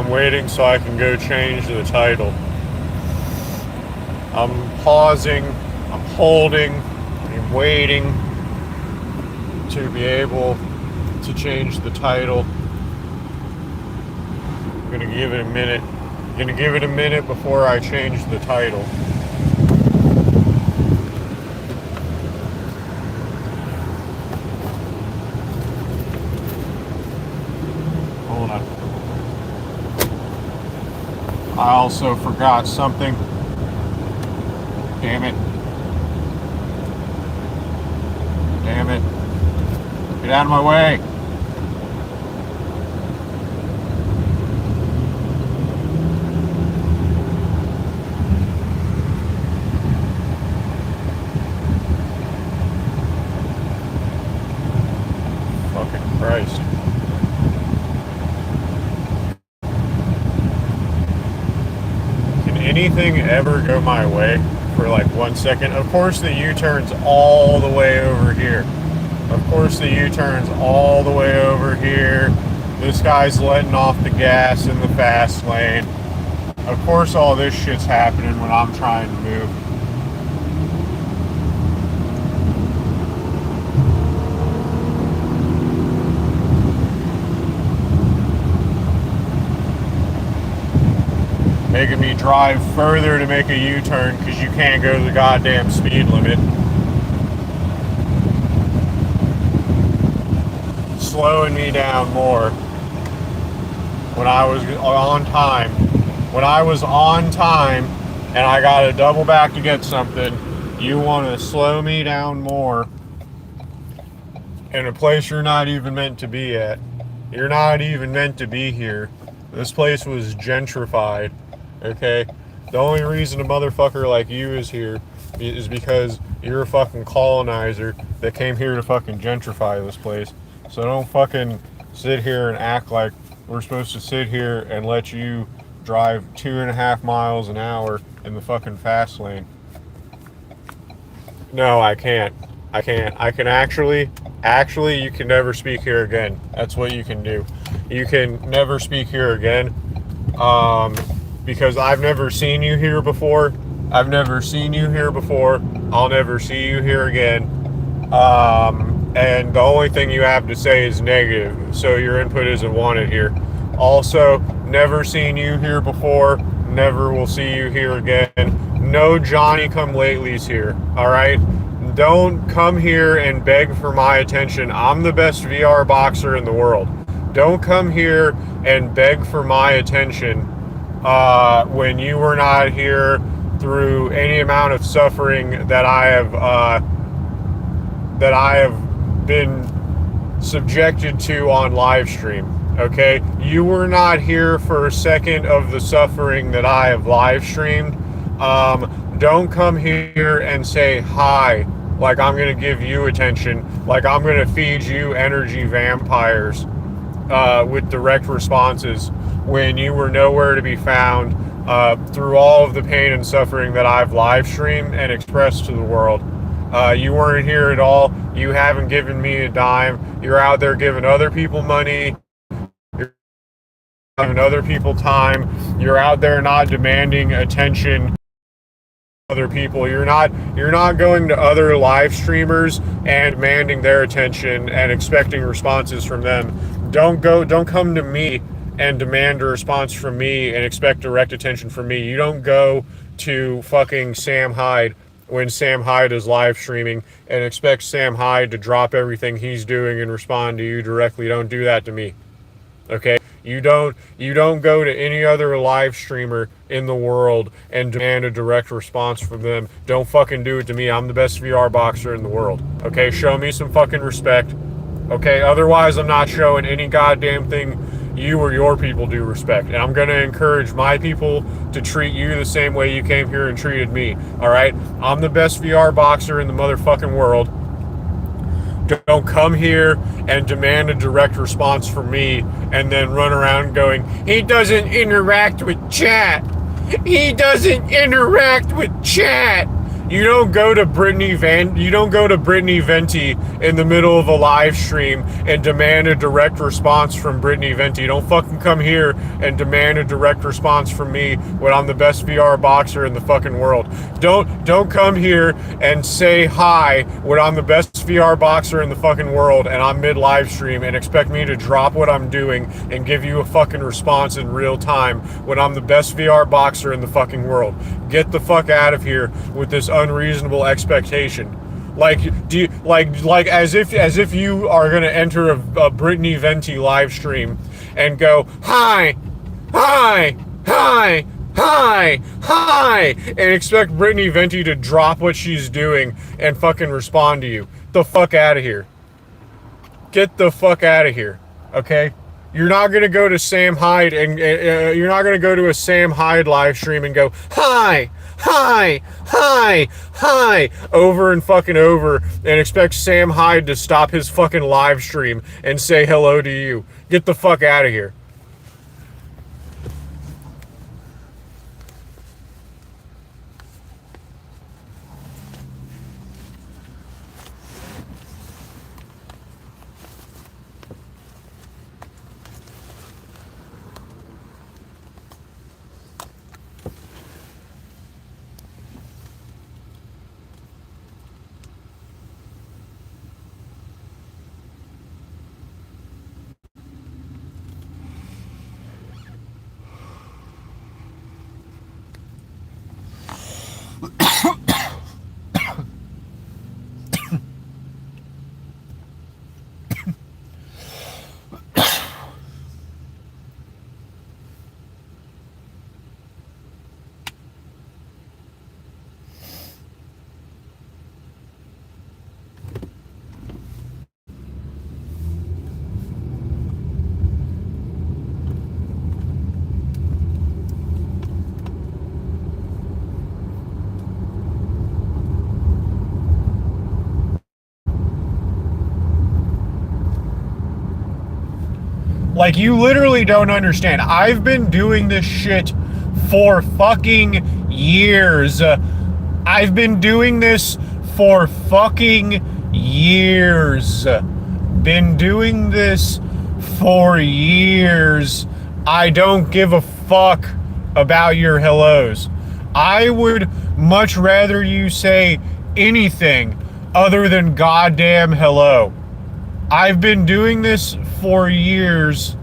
I'm waiting so I can go change the title. I'm pausing, I'm holding, I'm waiting to be able to change the title. I'm gonna give it a minute. I'm gonna give it a minute before I change the title. Hold on. I also forgot something. Damn it. Damn it. Get out of my way. Fucking Christ. Can anything ever go my way for like 1 second? Of course the U-turn's all the way over here. Of course the U-turn's all the way over here. This guy's letting off the gas in the fast lane. Of course all this shit's happening when I'm trying to move. Making me drive further to make a U-turn because you can't go the goddamn speed limit. Slowing me down more when I was on time. When I was on time and I got to double back to get something, you want to slow me down more in a place you're not even meant to be at. You're not even meant to be here. This place was gentrified. Okay? The only reason a motherfucker like you is here is because you're a fucking colonizer that came here to fucking gentrify this place. So don't fucking sit here and act like we're supposed to sit here and let you drive 2.5 miles an hour in the fucking fast lane. No, I can't. I can actually, you can never speak here again. That's what you can do. You can never speak here again. Because I've never seen you here before. I've never seen you here before. I'll never see you here again. And the only thing you have to say is negative, so your input isn't wanted here. Also, never seen you here before. Never will see you here again. No Johnny-come-latelys here, all right? Don't come here and beg for my attention. I'm the best VR boxer in the world. Don't come here and beg for my attention when you were not here through any amount of suffering that I have been subjected to on live stream. Okay, you were not here for a second of the suffering that I have live streamed. Don't come here and say hi like I'm gonna give you attention, like I'm gonna feed you energy vampires with direct responses when you were nowhere to be found through all of the pain and suffering that I've live streamed and expressed to the world. You weren't here at all. You haven't given me a dime. You're out there giving other people money. You're giving other people time. You're out there not demanding attention. Other people. You're not going to other live streamers and demanding their attention and expecting responses from them. Don't come to me and demand a response from me and expect direct attention from me. You don't go to fucking Sam Hyde when Sam Hyde is live streaming and expect Sam Hyde to drop everything he's doing and respond to you directly. Don't do that to me. Okay? You don't go to any other live streamer in the world and demand a direct response from them. Don't fucking do it to me. I'm the best VR boxer in the world. Okay? Show me some fucking respect. Okay? Otherwise, I'm not showing any goddamn thing you or your people do respect. And I'm going to encourage my people to treat you the same way you came here and treated me. All right? I'm the best VR boxer in the motherfucking world. Don't come here and demand a direct response from me and then run around going, he doesn't interact with chat. He doesn't interact with chat. You don't go to you don't go to Brittany Venti in the middle of a live stream and demand a direct response from Brittany Venti. You don't fucking come here and demand a direct response from me when I'm the best VR boxer in the fucking world. Don't come here and say hi when I'm the best VR boxer in the fucking world and I'm mid live stream and expect me to drop what I'm doing and give you a fucking response in real time when I'm the best VR boxer in the fucking world. Get the fuck out of here with this unreasonable expectation. Like, do you, like as if you are gonna enter a Brittany Venti live stream and go hi, hi, hi, hi, hi, and expect Brittany Venti to drop what she's doing and fucking respond to you. The fuck out of here. Get the fuck out of here. Okay? You're not gonna go to Sam Hyde and you're not gonna go to a Sam Hyde live stream and go hi, hi, hi, hi, over and fucking over, and expect Sam Hyde to stop his fucking live stream and say hello to you. Get the fuck out of here. Like, you literally don't understand. I've been doing this shit for fucking years. I've been doing this for fucking years. Been doing this for years. I don't give a fuck about your hellos. I would much rather you say anything other than goddamn hello. I've been doing this for years.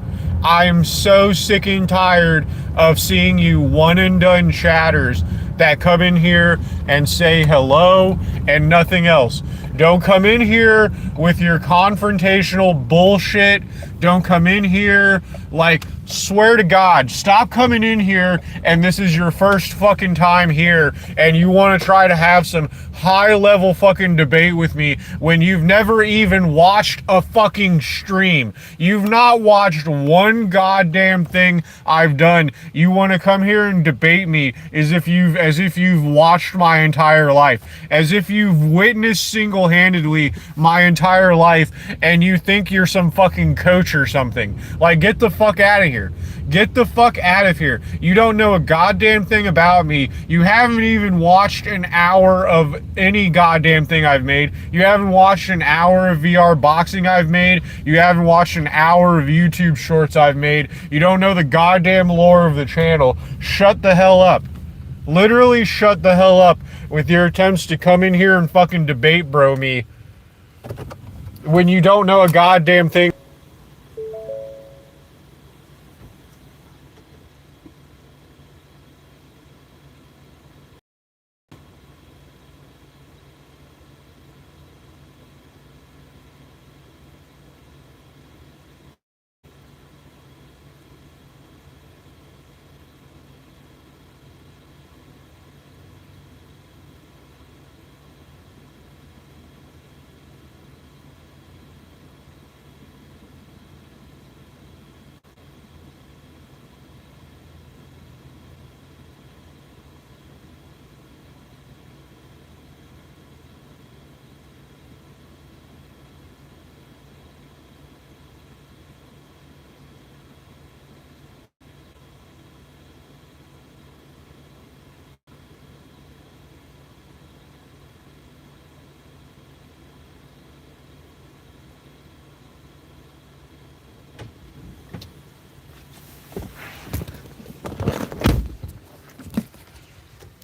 I'm so sick and tired of seeing you one and done chatters that come in here and say hello and nothing else. Don't come in here with your confrontational bullshit. Don't come in here like, swear to God, stop coming in here and this is your first fucking time here and you want to try to have some high level fucking debate with me when you've never even watched a fucking stream. You've not watched one goddamn thing I've done. You want to come here and debate me as if you've watched my entire life, as if you've witnessed single-handedly my entire life and you think you're some fucking coach or something. Like, get the fuck out of here. Get the fuck out of here. You don't know a goddamn thing about me. You haven't even watched an hour of any goddamn thing I've made. You haven't watched an hour of VR boxing I've made. You haven't watched an hour of YouTube shorts I've made. You don't know the goddamn lore of the channel. Shut the hell up. Literally shut the hell up with your attempts to come in here and fucking debate bro me when you don't know a goddamn thing.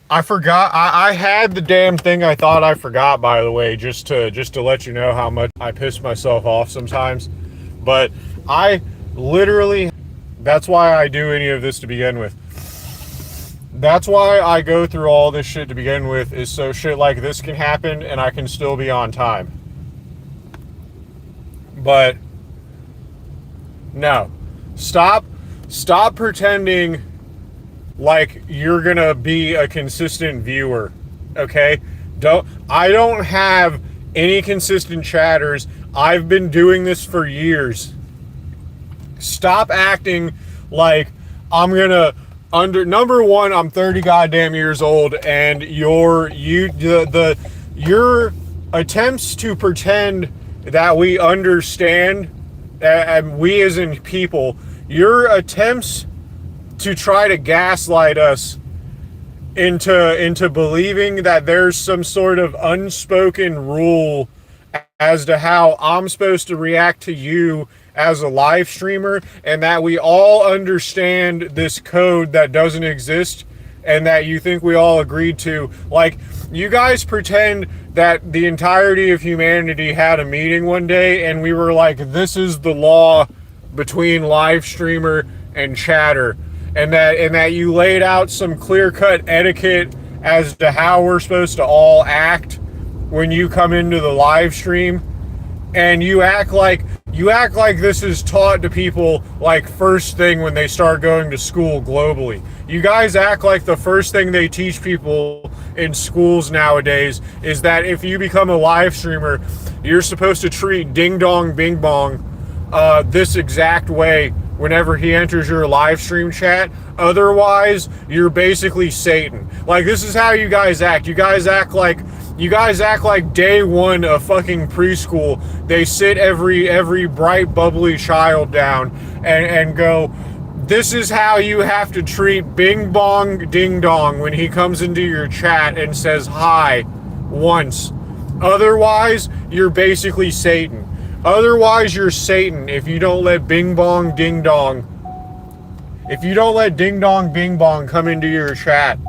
I forgot. I had the damn thing I thought I forgot, by the way, just to let you know how much I piss myself off sometimes. But I literally, that's why I do any of this to begin with. That's why I go through all this shit to begin with, is so shit like this can happen and I can still be on time. But no. Stop pretending like you're gonna be a consistent viewer. Okay? I don't have any consistent chatters. I've been doing this for years. Stop acting like I'm gonna number one, I'm 30 goddamn years old, and your attempts to pretend that we understand, and we as in people, your attempts to try to gaslight us into believing that there's some sort of unspoken rule as to how I'm supposed to react to you as a live streamer, and that we all understand this code that doesn't exist and that you think we all agreed to. Like, you guys pretend that the entirety of humanity had a meeting one day and we were like, this is the law between live streamer and chatter, and that you laid out some clear-cut etiquette as to how we're supposed to all act when you come into the live stream, and you act like this is taught to people like first thing when they start going to school globally. You guys act like the first thing they teach people in schools nowadays is that if you become a live streamer, you're supposed to treat Ding Dong Bing Bong this exact way whenever he enters your live stream chat. Otherwise, you're basically Satan. Like, this is how you guys act. You guys act like day one of fucking preschool. They sit every bright, bubbly child down and go, this is how you have to treat Bing Bong Ding Dong when he comes into your chat and says hi once. Otherwise, you're basically Satan. Otherwise, you're Satan if you don't let Bing Bong Ding Dong, if you don't let Ding Dong Bing Bong come into your chat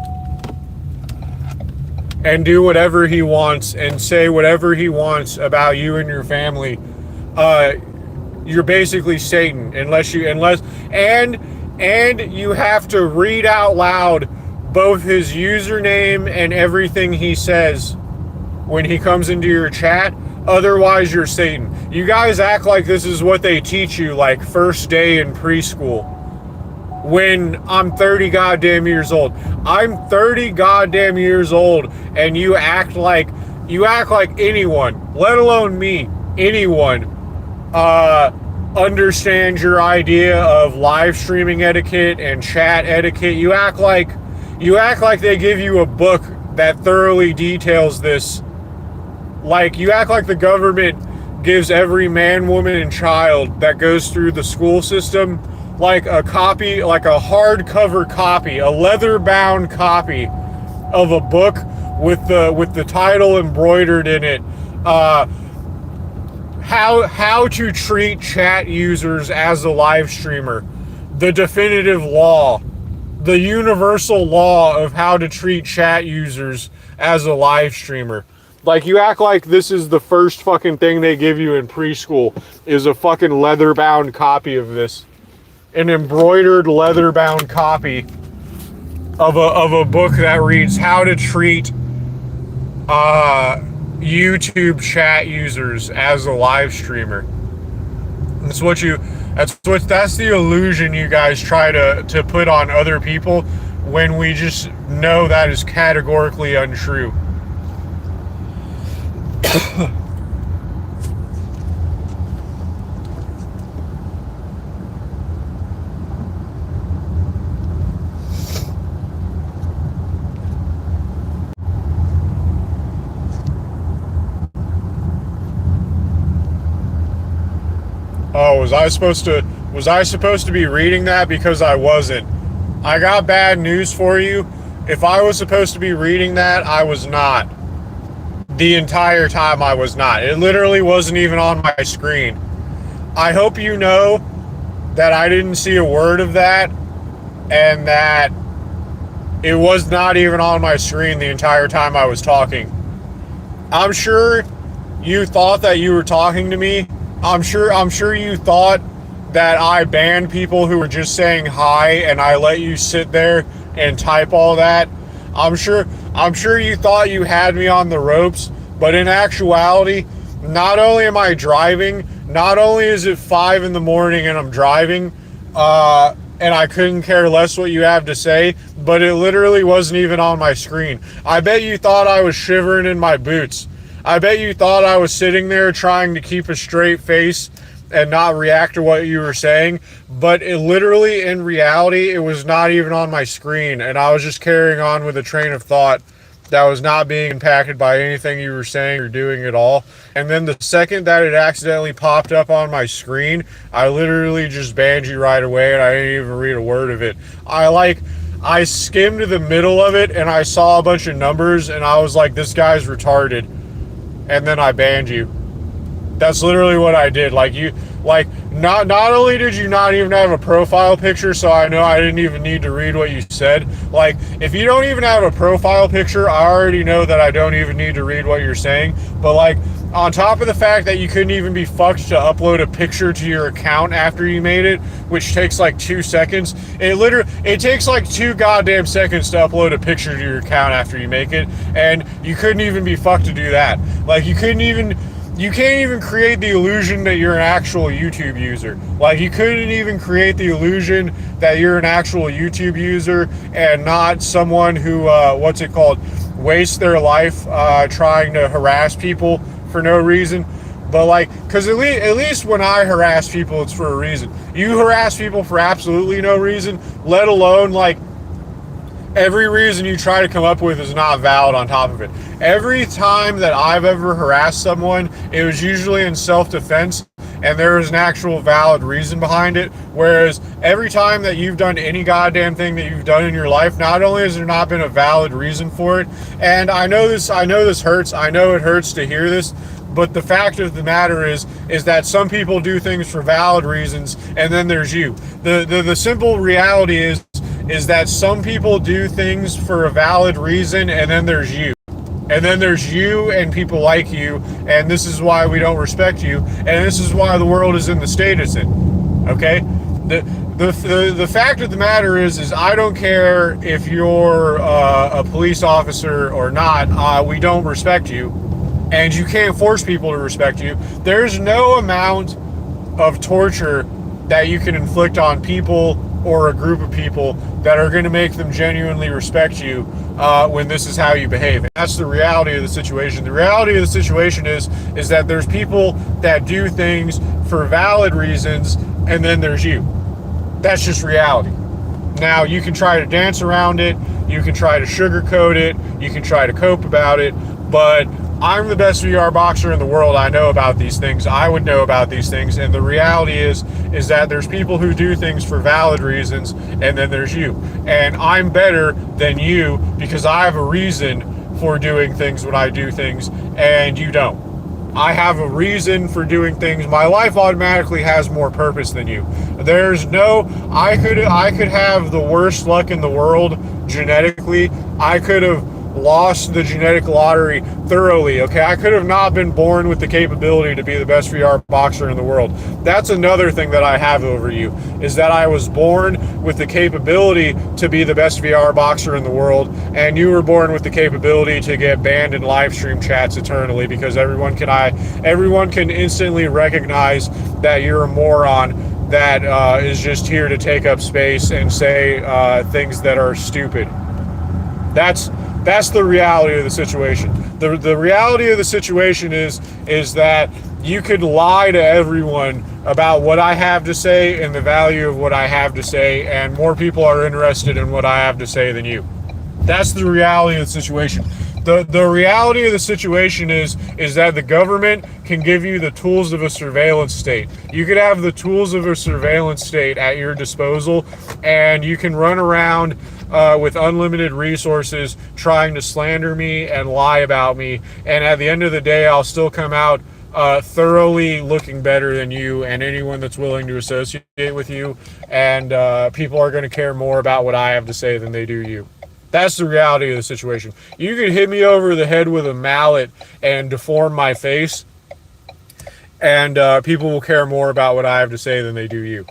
and do whatever he wants and say whatever he wants about you and your family. You're basically Satan and you have to read out loud both his username and everything he says when he comes into your chat. Otherwise, you're Satan. You guys act like this is what they teach you, like first day in preschool. When I'm 30 goddamn years old. I'm 30 goddamn years old, and you act like anyone, let alone me, anyone, understands your idea of live streaming etiquette and chat etiquette. You act like they give you a book that thoroughly details this. Like, you act like the government gives every man, woman, and child that goes through the school system like a copy, like a hardcover copy, a leather-bound copy of a book with the title embroidered in it. How to treat chat users as a live streamer. The definitive law. The universal law of how to treat chat users as a live streamer. Like, you act like this is the first fucking thing they give you in preschool is a fucking leather-bound copy of this. An embroidered leather-bound copy of a book that reads how to treat YouTube chat users as a live streamer. That's the illusion you guys try to put on other people when we just know that is categorically untrue. Oh, was I supposed to be reading that? Because I wasn't. I got bad news for you. If I was supposed to be reading that, I was not. The entire time I was not. It literally wasn't even on my screen. I hope you know that I didn't see a word of that, and that It was not even on my screen the entire time I was talking. I'm sure you thought that you were talking to me. I'm sure you thought that I banned people who were just saying hi and I let you sit there and type all that. I'm sure I'm sure you thought you had me on the ropes, but in actuality, not only am I driving, not only is it 5 in the morning and I'm driving, and I couldn't care less what you have to say, but it literally wasn't even on my screen. I bet you thought I was shivering in my boots. I bet you thought I was sitting there trying to keep a straight face and not react to what you were saying, but it literally, in reality, it was not even on my screen, and I was just carrying on with a train of thought that was not being impacted by anything you were saying or doing at all. And then the second that it accidentally popped up on my screen, I literally just banned you right away, and I didn't even read a word of it. I skimmed the middle of it and I saw a bunch of numbers and I was like, this guy's retarded. And then I banned you. That's literally what I did. Not only did you not even have a profile picture, so I know I didn't even need to read what you said. Like, if you don't even have a profile picture, I already know that I don't even need to read what you're saying. But like, on top of the fact that you couldn't even be fucked to upload a picture to your account after you made it, which takes like 2 seconds. It takes like 2 goddamn seconds to upload a picture to your account after you make it, and you couldn't even be fucked to do that. Like, you can't even create the illusion that you're an actual YouTube user. Like, you couldn't even create the illusion that you're an actual YouTube user and not someone who, wastes their life trying to harass people for no reason. But like, because at least when I harass people, it's for a reason. You harass people for absolutely no reason, let alone like, every reason you try to come up with is not valid on top of it. Every time that I've ever harassed someone, it was usually in self-defense and there was an actual valid reason behind it. Whereas every time that you've done any goddamn thing that you've done in your life, not only has there not been a valid reason for it, and I know this hurts, I know it hurts to hear this, but the fact of the matter is that some people do things for valid reasons, and then there's you. The simple reality is that some people do things for a valid reason, and then there's you. And then there's you and people like you, and this is why we don't respect you, and this is why the world is in the state it's in. Okay? The fact of the matter is I don't care if you're a police officer or not. We don't respect you, and you can't force people to respect you. There's no amount of torture that you can inflict on people or a group of people that are going to make them genuinely respect you when this is how you behave. And that's the reality of the situation. The reality of the situation is that there's people that do things for valid reasons, and then there's you. That's just reality. Now, you can try to dance around it, you can try to sugarcoat it, you can try to cope about it, but I'm the best VR boxer in the world. I know about these things. I would know about these things. And the reality is that there's people who do things for valid reasons, and then there's you. And I'm better than you because I have a reason for doing things when I do things, and you don't. I have a reason for doing things. My life automatically has more purpose than you. I could have the worst luck in the world genetically. I could have lost the genetic lottery thoroughly. Okay, I could have not been born with the capability to be the best VR boxer in the world. That's another thing that I have over you, is that I was born with the capability to be the best VR boxer in the world, and you were born with the capability to get banned in live stream chats eternally because everyone can instantly recognize that you're a moron that is just here to take up space and say things that are stupid. That's the reality of the situation. The reality of the situation is that you could lie to everyone about what I have to say and the value of what I have to say, and more people are interested in what I have to say than you. That's the reality of the situation. The reality of the situation is that the government can give you the tools of a surveillance state. You could have the tools of a surveillance state at your disposal, and you can run around with unlimited resources trying to slander me and lie about me, and at the end of the day I'll still come out thoroughly looking better than you and anyone that's willing to associate with you, and people are going to care more about what I have to say than they do you. That's the reality of the situation. You could hit me over the head with a mallet and deform my face, and people will care more about what I have to say than they do you.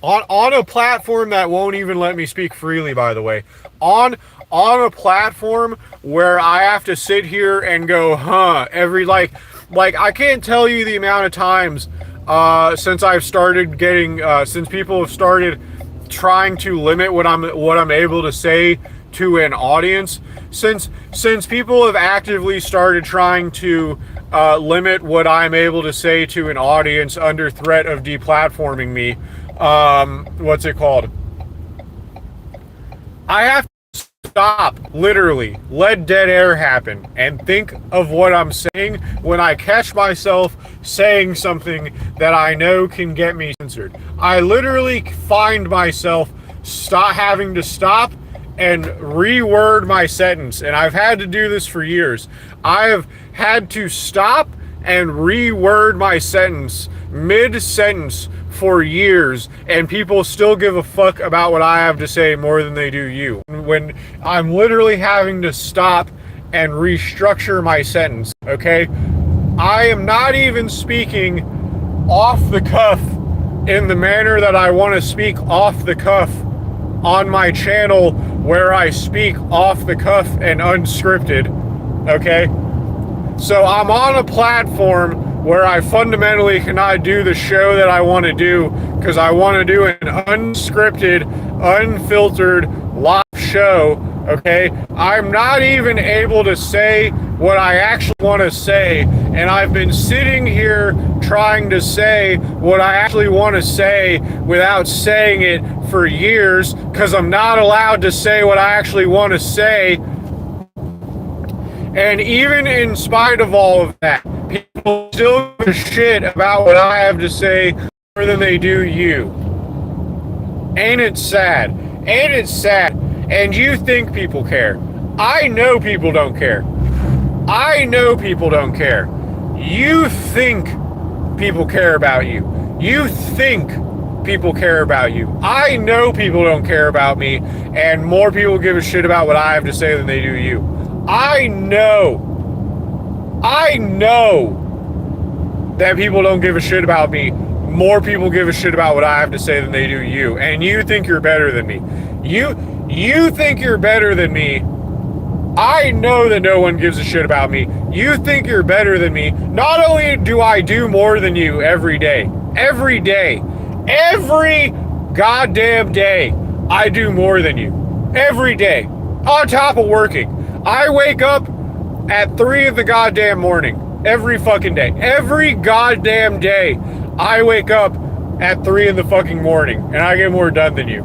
On a platform that won't even let me speak freely, by the way. On a platform where I have to sit here and go, huh, every like I can't tell you the amount of times since I've started getting since people have started trying to limit what I'm able to say to an audience. Since people have actively started trying to limit what I'm able to say to an audience under threat of deplatforming me, what's it called? I have to stop, literally, let dead air happen, and think of what I'm saying when I catch myself saying something that I know can get me censored. I literally find myself having to stop and reword my sentence, and I've had to do this for years. I have had to stop and reword my sentence mid-sentence for years, and people still give a fuck about what I have to say more than they do you. When I'm literally having to stop and restructure my sentence, okay? I am not even speaking off the cuff in the manner that I want to speak off the cuff on my channel, where I speak off the cuff and unscripted, okay? So I'm on a platform where I fundamentally cannot do the show that I want to do, because I want to do an unscripted, unfiltered live show, okay? I'm not even able to say what I actually want to say, and I've been sitting here trying to say what I actually want to say without saying it for years, because I'm not allowed to say what I actually want to say. And even in spite of all of that, people still give a shit about what I have to say more than they do you. Ain't it sad? Ain't it sad? And you think people care. I know people don't care. I know people don't care. You think people care about you. You think people care about you. I know people don't care about me, and more people give a shit about what I have to say than they do you. I know that people don't give a shit about me. More people give a shit about what I have to say than they do you. And you think you're better than me. You think you're better than me. I know that no one gives a shit about me. You think you're better than me. Not only do I do more than you every day, every goddamn day, I do more than you. Every day. On top of working. I wake up at 3 of the goddamn morning. Every fucking day. Every goddamn day. I wake up at 3 in the fucking morning. And I get more done than you.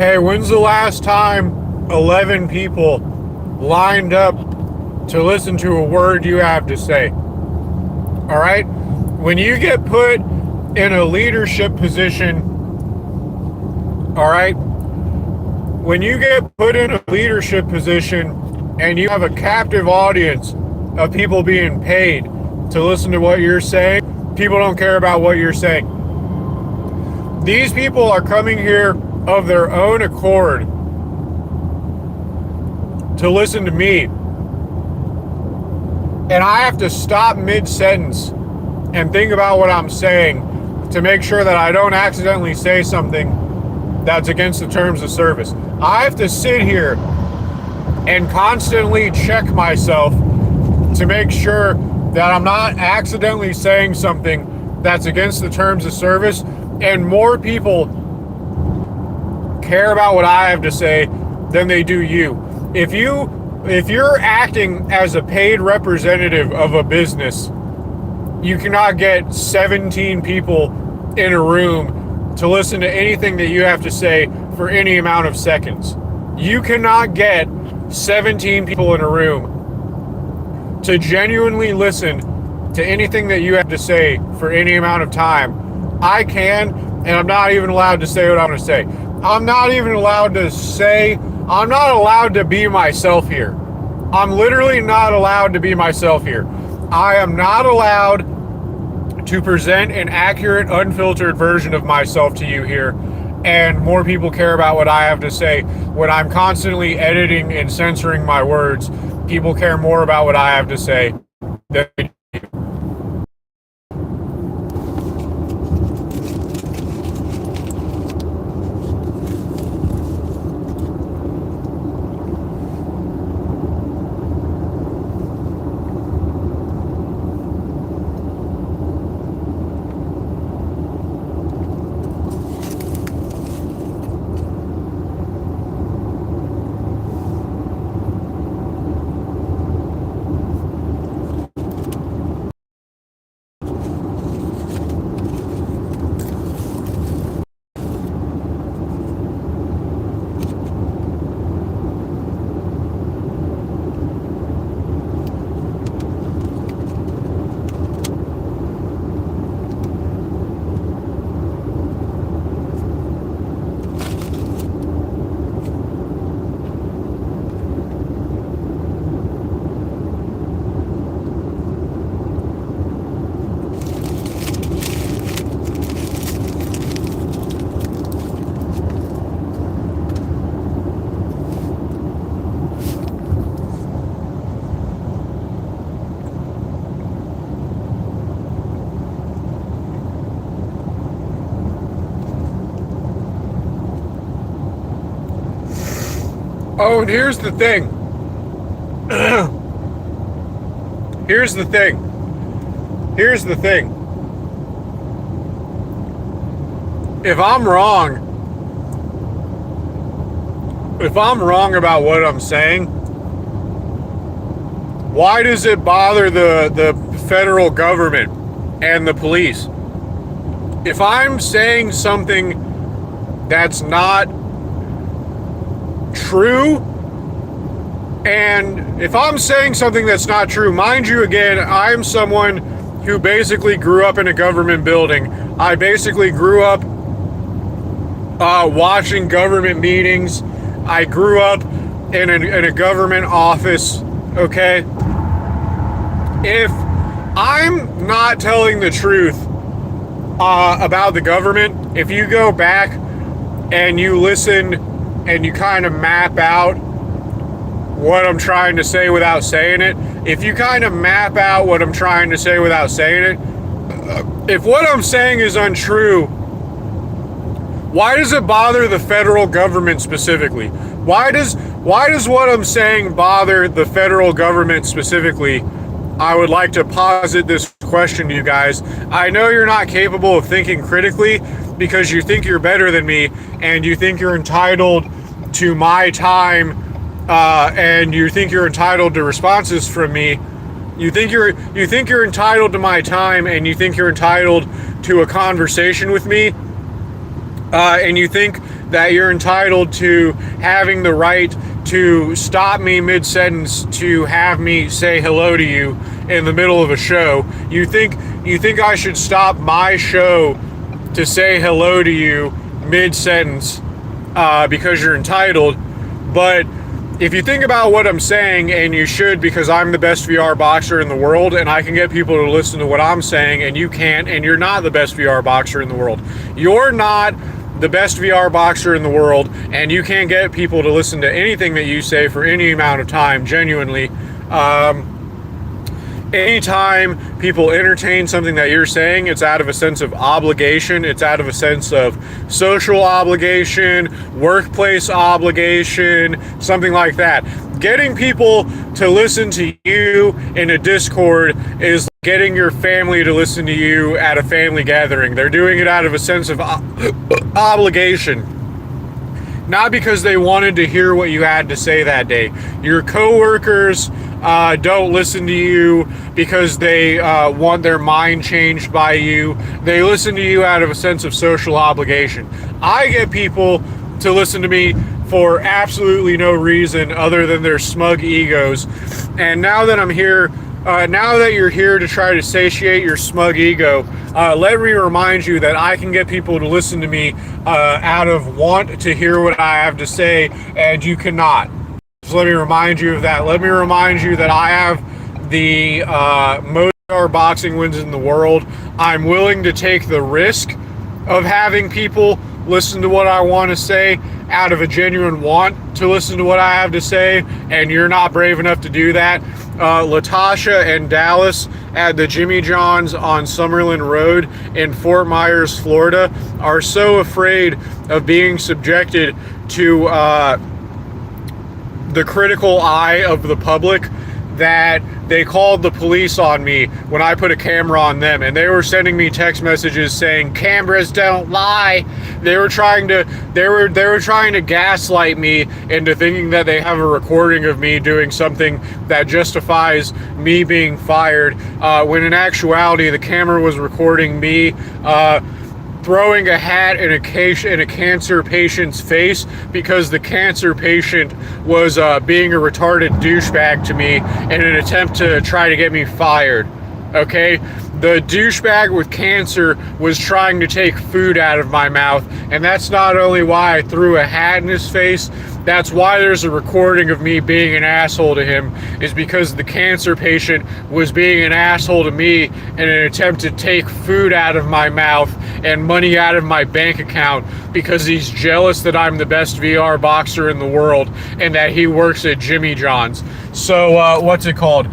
Hey, when's the last time 11 people lined up to listen to a word you have to say? All right? When you get put in a leadership position, all right? When you get put in a leadership position and you have a captive audience of people being paid to listen to what you're saying, people don't care about what you're saying. These people are coming here of their own accord to listen to me. And I have to stop mid-sentence and think about what I'm saying to make sure that I don't accidentally say something that's against the terms of service. I have to sit here and constantly check myself to make sure that I'm not accidentally saying something that's against the terms of service, and more people care about what I have to say than they do you. If you're acting as a paid representative of a business, you cannot get 17 people in a room to listen to anything that you have to say for any amount of seconds. You cannot get 17 people in a room to genuinely listen to anything that you have to say for any amount of time. I can, and I'm not even allowed to say what I'm going to say. I'm not allowed to be myself here. I'm literally not allowed to be myself here. I am not allowed to present an accurate, unfiltered version of myself to you here. And more people care about what I have to say. When I'm constantly editing and censoring my words, people care more about what I have to say than they do. Oh, and here's the thing. Here's the thing. If I'm wrong about what I'm saying, why does it bother the federal government and the police? If I'm saying something that's not true, and if I'm saying something that's not true, mind you, again, I'm someone who basically grew up in a government building. I basically grew up watching government meetings. I grew up in a government office, okay? If I'm not telling the truth about the government, if you go back and you listen and you kind of map out what I'm trying to say without saying it, if you kind of map out what I'm trying to say without saying it, if what I'm saying is untrue, why does it bother the federal government specifically? Why does what I'm saying bother the federal government specifically? I would like to posit this question to you guys. I know you're not capable of thinking critically because you think you're better than me and you think you're entitled to my time, and you think you're entitled to responses from me. You think you're entitled to my time, and you think you're entitled to a conversation with me, and you think that you're entitled to having the right to stop me mid-sentence to have me say hello to you in the middle of a show. You think I should stop my show to say hello to you mid-sentence because you're entitled? But if you think about what I'm saying, and you should, because I'm the best VR boxer in the world and I can get people to listen to what I'm saying, and you can't, and you're not the best VR boxer in the world. You're not the best VR boxer in the world, and you can't get people to listen to anything that you say for any amount of time, genuinely. Anytime people entertain something that you're saying, it's out of a sense of obligation, it's out of a sense of social obligation, workplace obligation, something like that. Getting people to listen to you in a Discord is getting your family to listen to you at a family gathering. They're doing it out of a sense of obligation, not because they wanted to hear what you had to say that day. Your coworkers don't listen to you because they want their mind changed by you. They listen to you out of a sense of social obligation. I get people to listen to me for absolutely no reason other than their smug egos. And now that I'm here, now that you're here to try to satiate your smug ego, let me remind you that I can get people to listen to me out of want to hear what I have to say, and you cannot. So let me remind you of that. Let me remind you that I have the most boxing wins in the world. I'm willing to take the risk of having people listen to what I want to say out of a genuine want to listen to what I have to say, and you're not brave enough to do that. Latasha and Dallas at the Jimmy John's on Summerlin Road in Fort Myers, Florida, are so afraid of being subjected to the critical eye of the public that they called the police on me when I put a camera on them, and they were sending me text messages saying cameras don't lie. They were trying to gaslight me into thinking that they have a recording of me doing something that justifies me being fired, when in actuality the camera was recording me throwing a hat in a cancer patient's face because the cancer patient was being a retarded douchebag to me in an attempt to try to get me fired. Okay? The douchebag with cancer was trying to take food out of my mouth, and that's not only why I threw a hat in his face, that's why there's a recording of me being an asshole to him, is because the cancer patient was being an asshole to me in an attempt to take food out of my mouth and money out of my bank account because he's jealous that I'm the best VR boxer in the world and that he works at Jimmy John's. So, what's it called?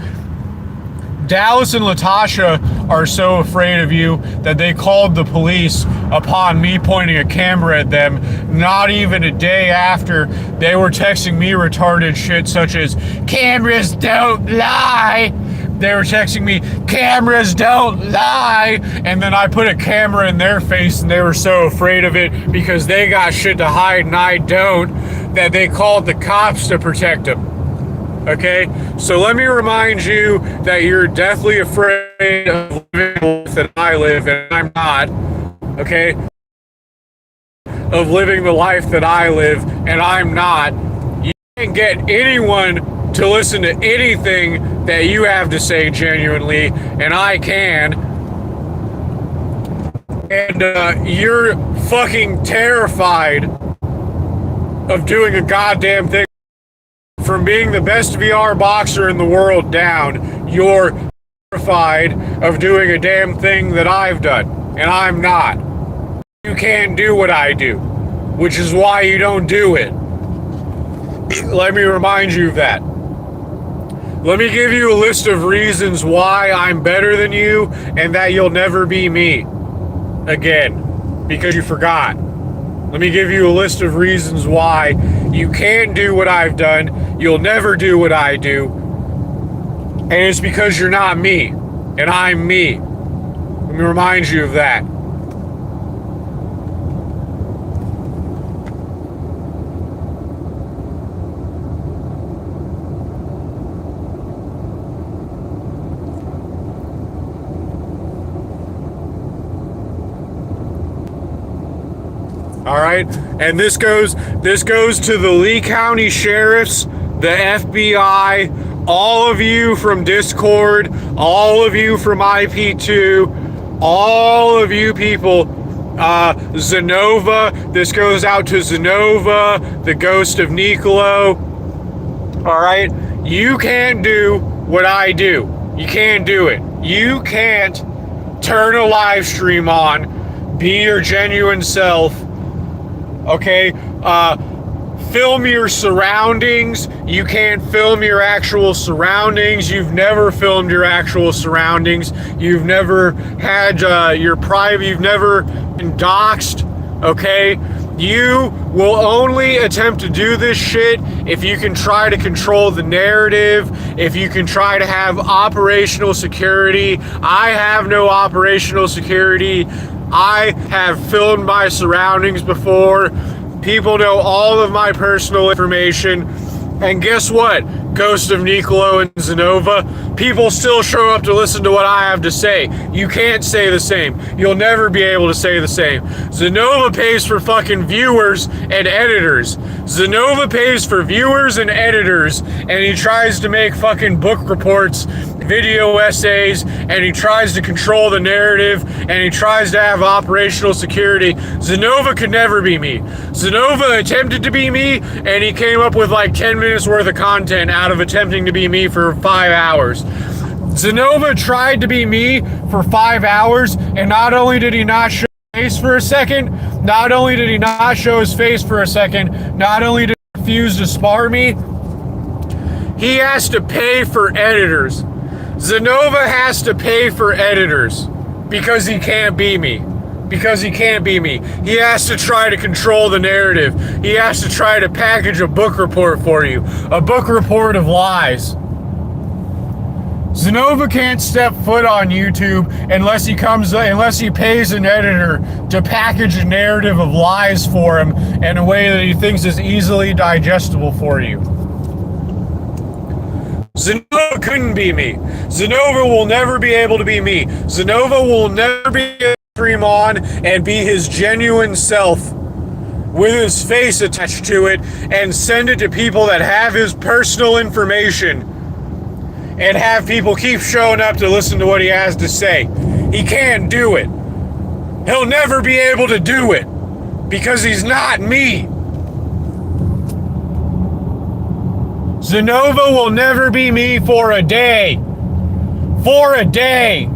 Dallas and Latasha are so afraid of you that they called the police upon me pointing a camera at them not even a day after they were texting me retarded shit such as cameras don't lie. They were texting me cameras don't lie, and then I put a camera in their face and they were so afraid of it because they got shit to hide and I don't, that they called the cops to protect them. Okay, so let me remind you that you're deathly afraid of living the life that I live, and I'm not. Okay, of living the life that I live, and I'm not. You can't get anyone to listen to anything that you have to say genuinely, and I can. And you're fucking terrified of doing a goddamn thing. From being the best VR boxer in the world down, you're terrified of doing a damn thing that I've done, and I'm not. You can't do what I do, which is why you don't do it. Let me remind you of that. Let me give you a list of reasons why I'm better than you and that you'll never be me again, because you forgot. Let me give you a list of reasons why you can't do what I've done, you'll never do what I do, and it's because you're not me, and I'm me. Let me remind you of that. All right? right? And this goes to the Lee County sheriffs, the FBI, all of you from Discord, all of you from IP2, all of you people, Zenova, this goes out to Zenova, the ghost of Nicolo. All right, you can't do what I do. You can't do it. You can't turn a live stream on, be your genuine self, okay? Film your surroundings. You can't film your actual surroundings. You've never filmed your actual surroundings. You've never had your private, you've never been doxxed, okay? You will only attempt to do this shit if you can try to control the narrative, if you can try to have operational security. I have no operational security. I have filmed my surroundings before. People know all of my personal information. And guess what? Ghost of Nicolo and Zenova, people still show up to listen to what I have to say. You can't say the same. You'll never be able to say the same. Zenova pays for fucking viewers and editors. Zenova pays for viewers and editors, and he tries to make fucking book reports, video essays, and he tries to control the narrative, and he tries to have operational security. Zenova could never be me. Zenova attempted to be me, and he came up with like 10 minutes worth of content out of attempting to be me for 5 hours. Zenova tried to be me for 5 hours, and not only did he not show his face for a second, not only did he not show his face for a second, not only did he refuse to spar me, he has to pay for editors. Zenova has to pay for editors because he can't be me. Because he can't be me. He has to try to control the narrative. He has to try to package a book report for you. A book report of lies. Zenova can't step foot on YouTube unless he pays an editor to package a narrative of lies for him in a way that he thinks is easily digestible for you. Zenova couldn't be me. Zenova will never be able to be me. Zenova will never be able to stream on and be his genuine self with his face attached to it and send it to people that have his personal information and have people keep showing up to listen to what he has to say. He can't do it. He'll never be able to do it because he's not me. Zenova will never be me for a day. For a day.